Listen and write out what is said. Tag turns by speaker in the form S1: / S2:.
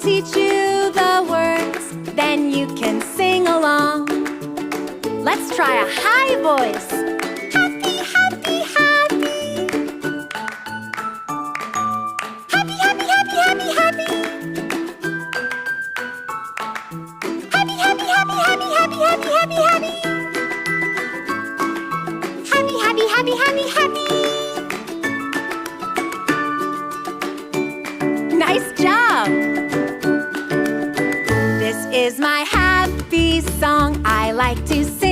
S1: teach you the words, then you can sing along. Let's try a high voice. Happy, happy, happy. Happy, happy, happy, happy, happy. Happy, happy, happy, happy, happy, happy, happy, happy. Happy, happy, happy, happy, happy. Nice job! This is my happy song I like to sing.